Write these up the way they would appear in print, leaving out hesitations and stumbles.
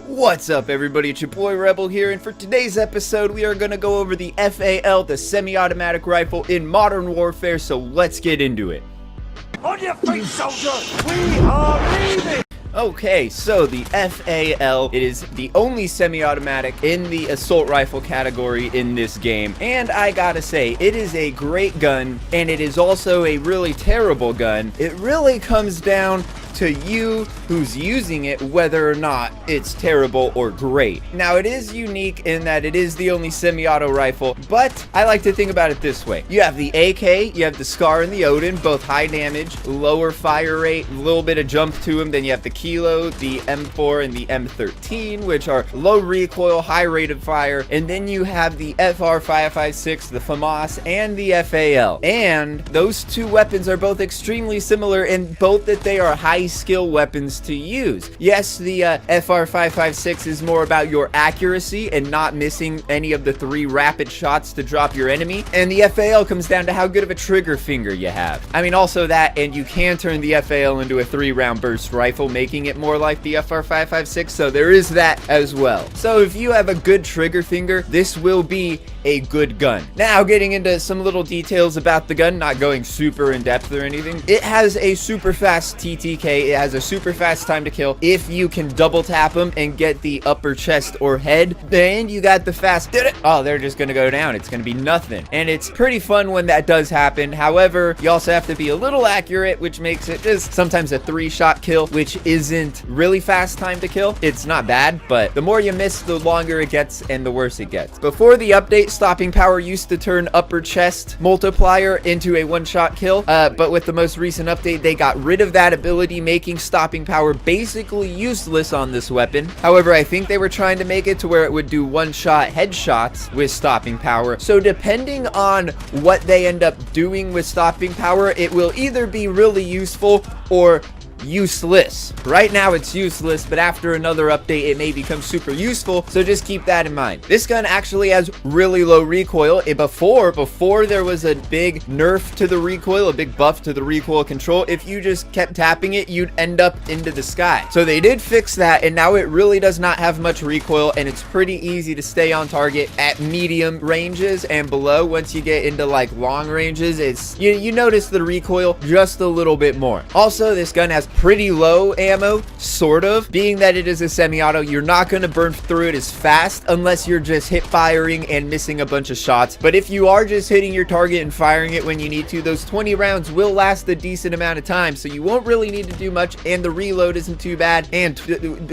What's up, everybody? It's your boy Rebel here, and for today's episode we are going to go over the FAL, the semi-automatic rifle in Modern Warfare, so let's get into it. On your feet, soldier! We are leaving! Okay, so the FAL, it is the only semi-automatic in the assault rifle category in this game, and I gotta say, it is a great gun, and it is also a really terrible gun. It really comes down to you who's using it, whether or not it's terrible or great. Now, it is unique in that it is the only semi-auto rifle, but I like to think about it this way. You have the AK, you have the Scar and the Odin, both high damage, lower fire rate, a little bit of jump to them. Then you have the Kilo, the M4, and the M13, which are low recoil, high rate of fire. And then you have the FR556, the FAMAS, and the FAL. And those two weapons are both extremely similar in both that they are high skill weapons to use. Yes, the FR556 is more about your accuracy and not missing any of the 3 rapid shots to drop your enemy, and the FAL comes down to how good of a trigger finger you have. I mean, also that, and you can turn the FAL into a 3-round burst rifle, making it more like the FR556, so there is that as well. So if you have a good trigger finger, this will be a good gun. Now, getting into some little details about the gun, not going super in depth or anything, it has a super fast TTK. It has a super fast time to kill. If you can double tap them and get the upper chest or head, then you got the fast. Oh, they're just gonna go down. It's gonna be nothing. And it's pretty fun when that does happen. However, you also have to be a little accurate, which makes it just sometimes a 3-shot kill, which isn't really fast time to kill. It's not bad, but the more you miss, the longer it gets and the worse it gets. Before the update, stopping power used to turn upper chest multiplier into a 1-shot kill, but with the most recent update, they got rid of that ability, making stopping power basically useless on this weapon. However, I think they were trying to make it to where it would do 1-shot headshots with stopping power. So depending on what they end up doing with stopping power, it will either be really useful or useless. Right now it's useless, but after another update it may become super useful, so just keep that in mind. This gun actually has really low recoil. Before there was a big nerf to the recoil, a big buff to the recoil control, if you just kept tapping it, you'd end up into the sky. So they did fix that, and now it really does not have much recoil, and it's pretty easy to stay on target at medium ranges and below. Once you get into like long ranges, it's you notice the recoil just a little bit more. Also, this gun has pretty low ammo, sort of. Being that it is a semi-auto, you're not going to burn through it as fast unless you're just hip firing and missing a bunch of shots. But if you are just hitting your target and firing it when you need to, those 20 rounds will last a decent amount of time, so you won't really need to do much, and the reload isn't too bad. And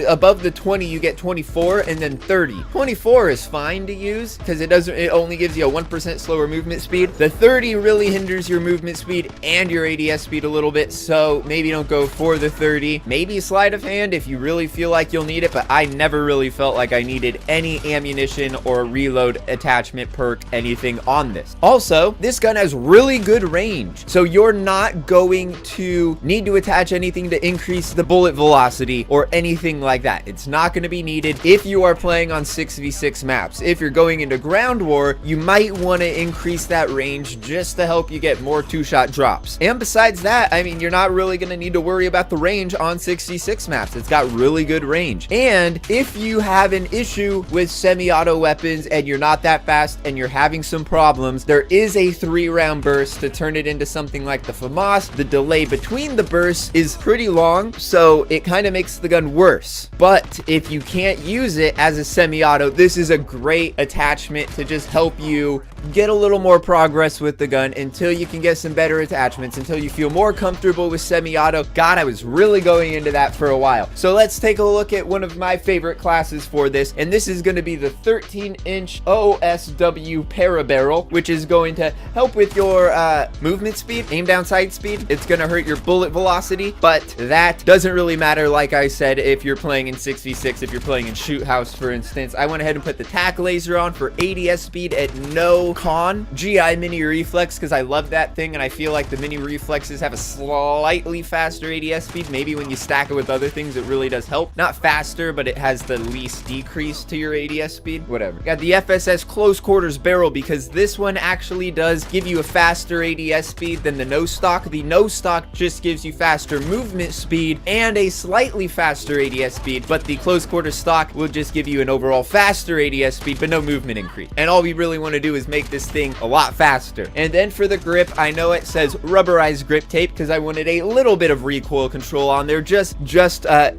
above the 20 you get 24 and then 30. 24 is fine to use because it only gives you a 1% slower movement speed. The 30 really hinders your movement speed and your ADS speed a little bit, so maybe don't go for the 30. Maybe sleight of hand if you really feel like you'll need it, but I never really felt like I needed any ammunition or reload attachment perk, anything on this. Also, this gun has really good range, so you're not going to need to attach anything to increase the bullet velocity or anything like that. It's not going to be needed if you are playing on 6v6 maps. If you're going into ground war, you might want to increase that range just to help you get more 2-shot drops. And besides that, I mean, you're not really going to need to worry about the range on 6v6 maps. It's got really good range. And if you have an issue with semi-auto weapons and you're not that fast and you're having some problems, there is a 3-round burst to turn it into something like the FAMAS. The delay between the bursts is pretty long, so it kind of makes the gun worse. But if you can't use it as a semi-auto, this is a great attachment to just help you get a little more progress with the gun until you can get some better attachments, until you feel more comfortable with semi-auto. God, I was really going into that for a while. So let's take a look at one of my favorite classes for this, and this is going to be the 13-inch OSW Parabarrel, which is going to help with your movement speed, aim down sight speed. It's going to hurt your bullet velocity, but that doesn't really matter, like I said, if you're playing in 6v6, if you're playing in Shoot House, for instance. I went ahead and put the tack laser on for ADS speed at no con. GI mini reflex, because I love that thing, and I feel like the mini reflexes have a slightly faster ADS ADS speed. Maybe when you stack it with other things, it really does help. Not faster, but it has the least decrease to your ADS speed. Whatever. Got the FSS close quarters barrel because this one actually does give you a faster ADS speed than the no stock. The no stock just gives you faster movement speed and a slightly faster ADS speed, but the close quarter stock will just give you an overall faster ADS speed, but no movement increase. And all we really want to do is make this thing a lot faster. And then for the grip, I know it says rubberized grip tape because I wanted a little bit of recoil control on there, just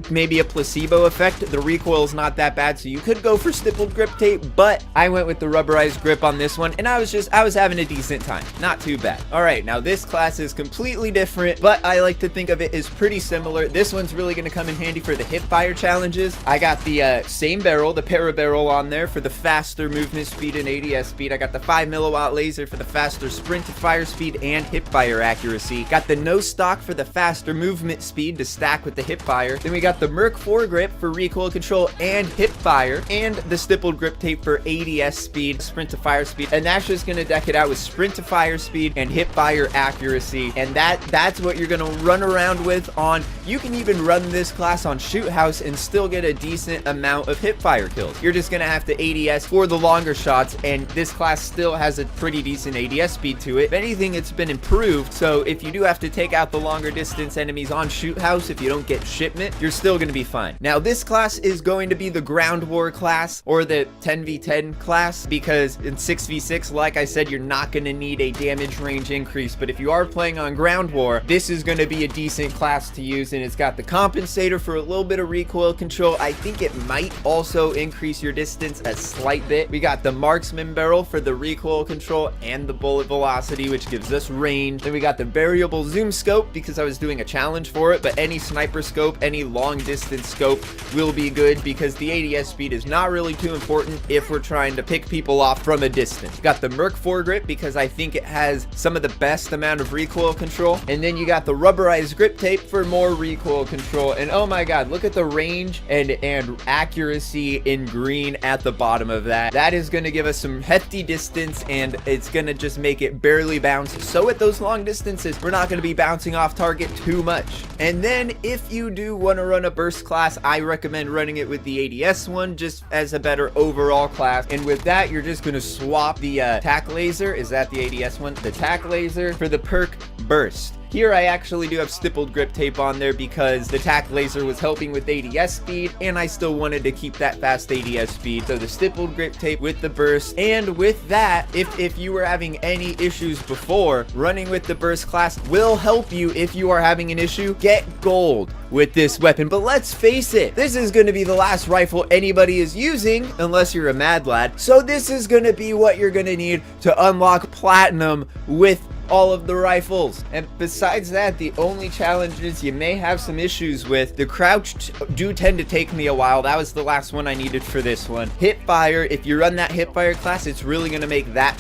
maybe a placebo effect. The recoil is not that bad, so you could go for stippled grip tape, but I went with the rubberized grip on this one, and I was having a decent time. Not too bad. All right, now this class is completely different, but I like to think of it as pretty similar. This one's really going to come in handy for the hip fire challenges. I got the same barrel, the para barrel on there for the faster movement speed and ADS speed. I got the 5 milliwatt laser for the faster sprint to fire speed and hip fire accuracy. Got the no stock for the faster movement speed to stack with the hip fire. Then we got the Merc foregrip for recoil control and hip fire, and the stippled grip tape for ADS speed, sprint to fire speed. And that's just going to deck it out with sprint to fire speed and hip fire accuracy. And that's what you're going to run around with on. You can even run this class on shoot house and still get a decent amount of hip fire kills. You're just going to have to ADS for the longer shots, and this class still has a pretty decent ADS speed to it. If anything, it's been improved, so if you do have to take out the longer distance enemies on shoot house, if you don't get shipment, you're still going to be fine. Now this class is going to be the ground war class or the 10v10 class, because in 6v6, like I said, you're not going to need a damage range increase, but if you are playing on ground war, this is going to be a decent class to use. And it's got the compensator for a little bit of recoil control. I think it might also increase your distance a slight bit. We got the marksman barrel for the recoil control and the bullet velocity, which gives us range. Then we got the variable zoom scope because I was doing a challenge for it, but any sniper scope, any long distance scope will be good because the ADS speed is not really too important if we're trying to pick people off from a distance. Got the Merc foregrip because I think it has some of the best amount of recoil control. And then you got the rubberized grip tape for more recoil control. And oh my god, look at the range and accuracy in green at the bottom of that. That is going to give us some hefty distance, and it's going to just make it barely bounce. So at those long distances, we're not going to be bouncing off target too much. And then if you do want to run a burst class, I recommend running it with the ADS one just as a better overall class. And with that, you're just going to swap the tack laser. Is that the ADS one? The tack laser for the perk burst. Here I actually do have stippled grip tape on there because the tack laser was helping with ADS speed, and I still wanted to keep that fast ADS speed. So the stippled grip tape with the burst, and with that, if you were having any issues before, running with the burst class will help you if you are having an issue. Get gold with this weapon. But let's face it, this is going to be the last rifle anybody is using unless you're a mad lad. So this is going to be what you're going to need to unlock platinum with all of the rifles. And besides that, the only challenges you may have some issues with, the crouch do tend to take me a while. That was the last one I needed for this one. Hip fire, if you run that hip fire class, it's really going to make that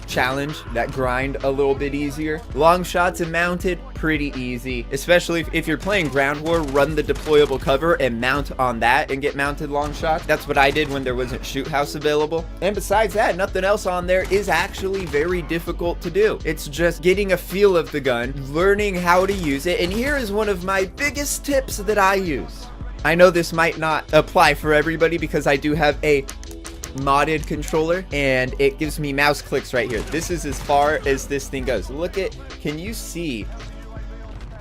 challenge, that grind, a little bit easier. Long shots and mounted, pretty easy, especially if you're playing ground war. Run the deployable cover and mount on that and get mounted long shots. That's what I did when there wasn't shoot house available. And besides that, nothing else on there is actually very difficult to do. It's just getting a feel of the gun, learning how to use it. And here is one of my biggest tips that I use. I know this might not apply for everybody because I do have a modded controller and it gives me mouse clicks right here. This is as far as this thing goes. Look at, can you see?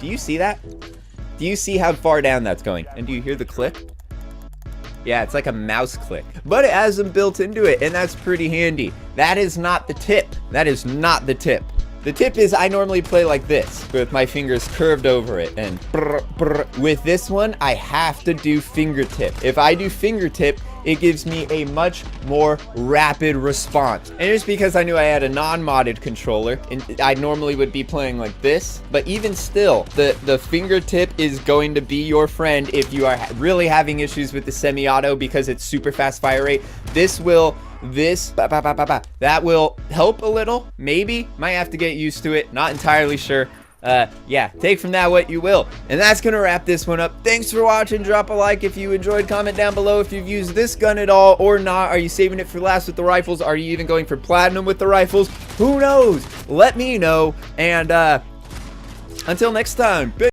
Do you see that? Do you see how far down that's going? And do you hear the click? Yeah, it's like a mouse click, but it has them built into it, and that's pretty handy. That is not the tip. That is not the tip. The tip is I normally play like this with my fingers curved over it, and brr, brr. With this one, I have to do fingertip. If I do fingertip, it gives me a much more rapid response. And it's because I knew I had a non-modded controller, and I normally would be playing like this, but even still, the fingertip is going to be your friend if you are really having issues with the semi-auto because it's super fast fire rate. That will help a little, maybe. Might have to get used to it, not entirely sure. Yeah, take from that what you will. And that's gonna wrap this one up. Thanks for watching. Drop a like if you enjoyed. Comment down below if you've used this gun at all or not. Are you saving it for last with the rifles? Are you even going for platinum with the rifles? Who knows? Let me know. And until next time.